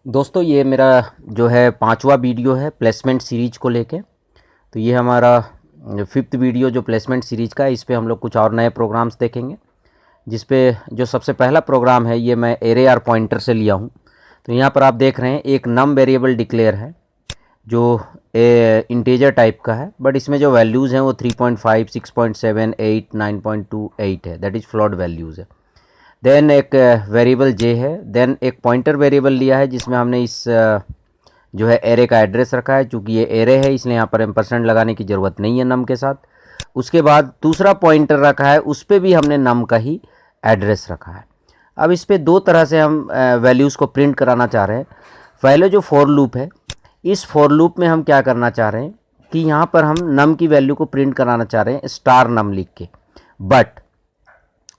दोस्तों ये मेरा जो है 5वां वीडियो है प्लेसमेंट सीरीज को लेके। तो ये हमारा 5th वीडियो जो प्लेसमेंट सीरीज का है, इस पे हम लोग कुछ और नए प्रोग्राम्स देखेंगे। जिस पे जो सबसे पहला प्रोग्राम है ये मैं एरे आर पॉइंटर से लिया हूँ। तो यहाँ पर आप देख रहे हैं एक नम वेरिएबल डिक्लेयर है जो इंटीजर टाइप का है, बट इसमें जो वैल्यूज़ हैं वो 3.5, 6.7, 8, 9.28 है, दैट इज़ फ्लोट वैल्यूज़ है। देन एक वेरिएबल जे है, देन एक पॉइंटर वेरिएबल लिया है जिसमें हमने इस जो है एरे का एड्रेस रखा है। चूँकि ये एरे है इसलिए यहाँ पर एम्परसेंड लगाने की ज़रूरत नहीं है नम के साथ। उसके बाद दूसरा पॉइंटर रखा है, उस पर भी हमने नम का ही एड्रेस रखा है। अब इस पर दो तरह से हम वैल्यूज़ को प्रिंट कराना चाह रहे हैं। पहले जो फॉर लूप है, इस फॉर लूप में हम क्या करना चाह रहे हैं कि यहाँ पर हम नम की वैल्यू को प्रिंट कराना चाह रहे हैं स्टार नम लिख के, बट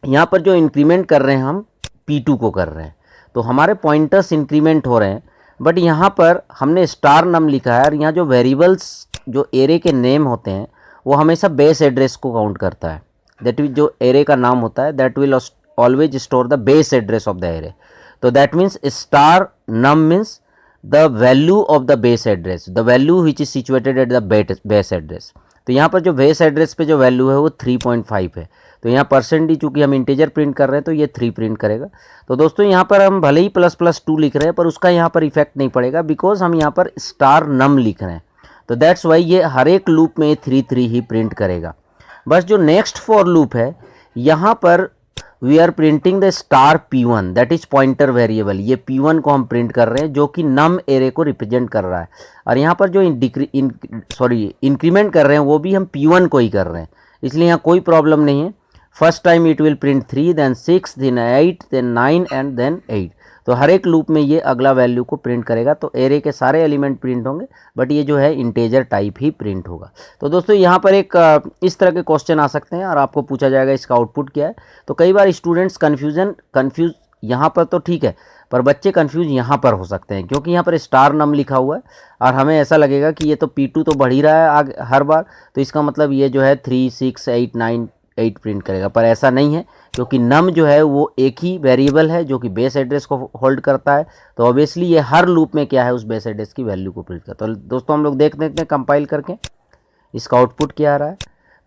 यहाँ पर जो इंक्रीमेंट कर रहे हैं हम P2 को कर रहे हैं, तो हमारे पॉइंटर्स इंक्रीमेंट हो रहे हैं, बट यहाँ पर हमने स्टार नम लिखा है। और यहाँ जो वेरिएबल्स जो एरे के नेम होते हैं वो हमेशा बेस एड्रेस को काउंट करता है। दैट मीन्स जो एरे का नाम होता है that will always store the base address of the array. तो that means star num means the value of the base address, the value which is situated at the base address. तो यहाँ पर जो base address पे जो value है वो 3.5 है। तो यहाँ परसेंट डी चूँकि हम इंटीजर प्रिंट कर रहे हैं तो ये 3 प्रिंट करेगा। तो दोस्तों यहाँ पर हम भले ही ++2 लिख रहे हैं पर उसका यहाँ पर इफेक्ट नहीं पड़ेगा, बिकॉज हम यहाँ पर स्टार नम लिख रहे हैं। तो दैट्स वाई ये हर एक लूप में 3 ही प्रिंट करेगा। बस जो नेक्स्ट फॉर लूप है यहाँ पर we are printing the star P1, that is pointer variable. ये P1 को हम प्रिंट कर रहे हैं जो कि नम एरे को रिप्रेजेंट कर रहा है। और यहाँ पर जो इंक्रीमेंट कर रहे हैं वो भी हम P1 को ही कर रहे हैं, इसलिए यहाँ कोई प्रॉब्लम नहीं है। First time it will print 3, then 6, then 8, then 9 and then 8। तो हर एक लूप में ये अगला वैल्यू को प्रिंट करेगा। तो एरे के सारे एलिमेंट प्रिंट होंगे, बट ये जो है इंटीजर टाइप ही प्रिंट होगा। तो दोस्तों यहाँ पर एक इस तरह के क्वेश्चन आ सकते हैं और आपको पूछा जाएगा इसका आउटपुट क्या है। तो कई बार स्टूडेंट्स कन्फ्यूज यहाँ पर तो ठीक है, पर बच्चे कन्फ्यूज यहाँ पर हो सकते हैं क्योंकि यहाँ पर स्टार नम लिखा हुआ है और हमें ऐसा लगेगा कि ये तो P2 तो बढ़ ही रहा है आगे हर बार, तो इसका मतलब ये जो है 3, 6, 8, 9, 8 प्रिंट करेगा। पर ऐसा नहीं है क्योंकि नम जो है वो एक ही वेरिएबल है जो कि बेस एड्रेस को होल्ड करता है। तो ऑब्वियसली ये हर लूप में क्या है उस बेस एड्रेस की वैल्यू को प्रिंट करता है। तो दोस्तों हम लोग देख लेते हैं कंपाइल करके इसका आउटपुट क्या आ रहा है।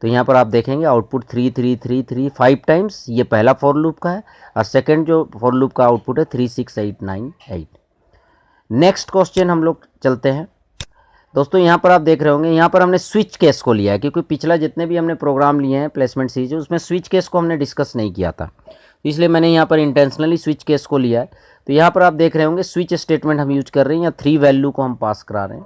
तो यहाँ पर आप देखेंगे आउटपुट 3, 3, 3, 3 5 टाइम्स ये पहला फॉर लूप का है, और सेकेंड जो फॉर लूप का आउटपुट है 3, 6, 8, 9, 8। नेक्स्ट क्वेश्चन हम लोग चलते हैं। दोस्तों यहाँ पर आप देख रहे होंगे यहाँ पर हमने स्विच केस को लिया है, क्योंकि पिछला जितने भी हमने प्रोग्राम लिए हैं प्लेसमेंट सीरीज उसमें स्विच केस को हमने डिस्कस नहीं किया था, तो इसलिए मैंने यहाँ पर इंटेंशनली स्विच केस को लिया है। तो यहाँ पर आप देख रहे होंगे स्विच स्टेटमेंट हम यूज कर रहे हैं, या 3 वैल्यू को हम पास करा रहे हैं।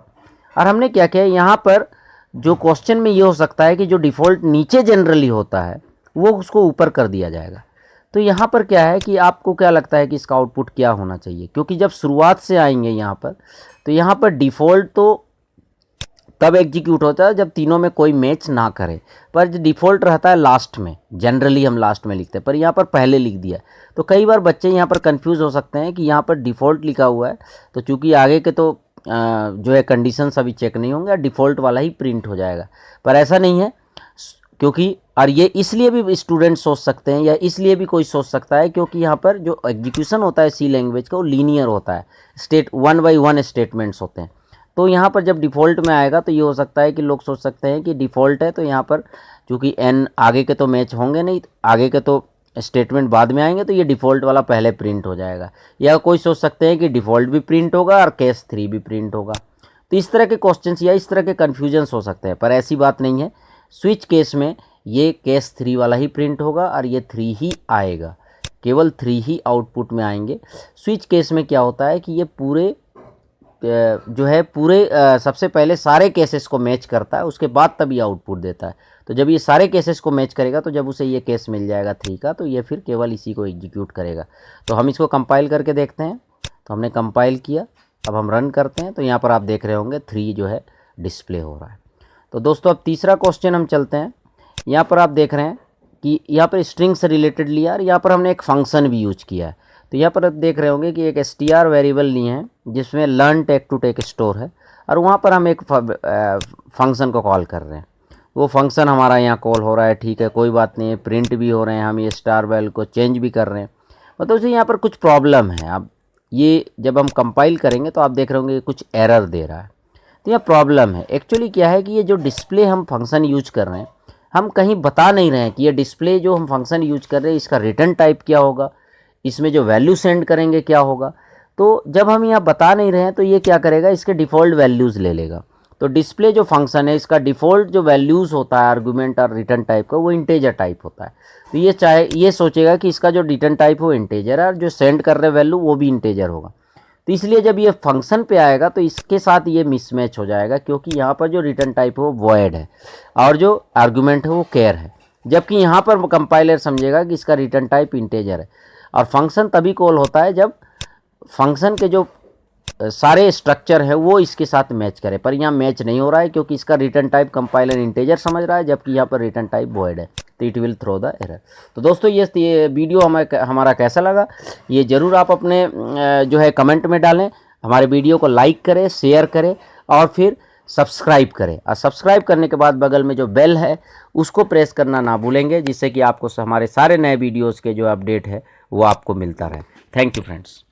और हमने क्या किया है यहाँ पर जो क्वेश्चन में ये हो सकता है कि जो डिफ़ॉल्ट नीचे जनरली होता है वो उसको ऊपर कर दिया जाएगा। तो यहाँ पर क्या है कि आपको क्या लगता है कि इसका आउटपुट क्या होना चाहिए, क्योंकि जब शुरुआत से आएंगे यहाँ पर तो यहाँ पर डिफ़ॉल्ट तो तब एग्जीक्यूट होता है जब तीनों में कोई मैच ना करे, पर जो डिफ़ॉल्ट रहता है लास्ट में, जनरली हम लास्ट में लिखते हैं, पर यहाँ पर पहले लिख दिया। तो कई बार बच्चे यहाँ पर कंफ्यूज हो सकते हैं कि यहाँ पर डिफ़ॉल्ट लिखा हुआ है तो चूँकि आगे के तो जो है कंडीशंस अभी चेक नहीं होंगे, डिफ़ॉल्ट वाला ही प्रिंट हो जाएगा। पर ऐसा नहीं है, क्योंकि और ये इसलिए भी स्टूडेंट सोच सकते हैं या इसलिए भी कोई सोच सकता है क्योंकि यहाँ पर जो एग्जीक्यूशन होता है सी लैंग्वेज का वो लीनियर होता है, 1 by 1 स्टेटमेंट्स होते हैं। तो यहाँ पर जब डिफ़ॉल्ट में आएगा तो ये हो सकता है कि लोग सोच सकते हैं कि डिफ़ॉल्ट है तो यहाँ पर चूँकि n आगे के तो मैच होंगे नहीं, आगे के तो स्टेटमेंट बाद में आएंगे, तो ये डिफ़ॉल्ट वाला पहले प्रिंट हो जाएगा। या कोई सोच सकते हैं कि डिफ़ॉल्ट भी प्रिंट होगा और केस 3 भी प्रिंट होगा। तो इस तरह के क्वेश्चंस या इस तरह के कन्फ्यूजन्स हो सकते हैं, पर ऐसी बात नहीं है। स्विच केस में ये केस 3 वाला ही प्रिंट होगा और ये 3 ही आएगा, केवल 3 ही आउटपुट में आएंगे। स्विच केस में क्या होता है कि ये पूरे जो है पूरे सबसे पहले सारे केसेस को मैच करता है, उसके बाद तभी आउटपुट देता है। तो जब ये सारे केसेस को मैच करेगा तो जब उसे ये केस मिल जाएगा 3 का, तो ये फिर केवल इसी को एग्जीक्यूट करेगा। तो हम इसको कंपाइल करके देखते हैं। तो हमने कंपाइल किया, अब हम रन करते हैं। तो यहाँ पर आप देख रहे होंगे 3 जो है डिस्प्ले हो रहा है। तो दोस्तों अब तीसरा क्वेश्चन हम चलते हैं। यहाँ पर आप देख रहे हैं कि यहाँ पर स्ट्रिंग से रिलेटेड लिया और यहाँ पर हमने एक फंक्शन भी यूज किया है। तो यहाँ पर आप देख रहे होंगे कि एक str वेरिएबल लिए हैं जिसमें learn take to take store है, और वहाँ पर हम एक फंक्शन को कॉल कर रहे हैं। वो फंक्शन हमारा यहाँ कॉल हो रहा है, ठीक है, कोई बात नहीं है, प्रिंट भी हो रहे हैं, हम ये स्टार वैल्यू को चेंज भी कर रहे हैं। मतलब यहाँ पर कुछ प्रॉब्लम है। अब ये जब हम कंपाइल करेंगे तो आप देख रहे होंगे कुछ एरर दे रहा है, तो यह प्रॉब्लम है। एक्चुअली क्या है कि ये जो डिस्प्ले हम फंक्शन यूज कर रहे हैं, हम कहीं बता नहीं रहे हैं कि ये डिस्प्ले जो हम फंक्शन यूज कर रहे हैं इसका रिटर्न टाइप क्या होगा, इसमें जो वैल्यू सेंड करेंगे क्या होगा। तो जब हम यहाँ बता नहीं रहे हैं तो ये क्या करेगा, इसके डिफ़ॉल्ट वैल्यूज़ ले लेगा। तो डिस्प्ले जो फंक्शन है इसका डिफ़ॉल्ट जो वैल्यूज़ होता है आर्गूमेंट और रिटर्न टाइप का, वो इंटेजर टाइप होता है। तो ये सोचेगा कि इसका जो रिटर्न टाइप है वो इंटेजर है और जो सेंड कर रहे वैल्यू वो भी इंटेजर होगा। तो इसलिए जब ये फंक्शन पे आएगा तो इसके साथ ये मिसमैच हो जाएगा, क्योंकि यहाँ पर जो रिटर्न टाइप है वो वॉइड है और जो आर्गूमेंट है वो केयर है, जबकि यहाँ पर कंपाइलर समझेगा कि इसका रिटर्न टाइप इंटेजर है। और फंक्शन तभी कॉल होता है जब फंक्शन के जो सारे स्ट्रक्चर है वो इसके साथ मैच करे, पर यहाँ मैच नहीं हो रहा है क्योंकि इसका रिटर्न टाइप कंपाइलर इंटेजर समझ रहा है जबकि यहाँ पर रिटर्न टाइप वॉइड है, तो it will throw the error. तो दोस्तों ये वीडियो हमारा कैसा लगा ये ज़रूर आप अपने जो है कमेंट में डालें। हमारे वीडियो को लाइक करें, शेयर करें और फिर सब्सक्राइब करें। और सब्सक्राइब करने के बाद बगल में जो बेल है उसको प्रेस करना ना भूलेंगे, जिससे कि आपको हमारे सारे नए वीडियोज़ के जो अपडेट है वो आपको मिलता रहे। Thank you friends.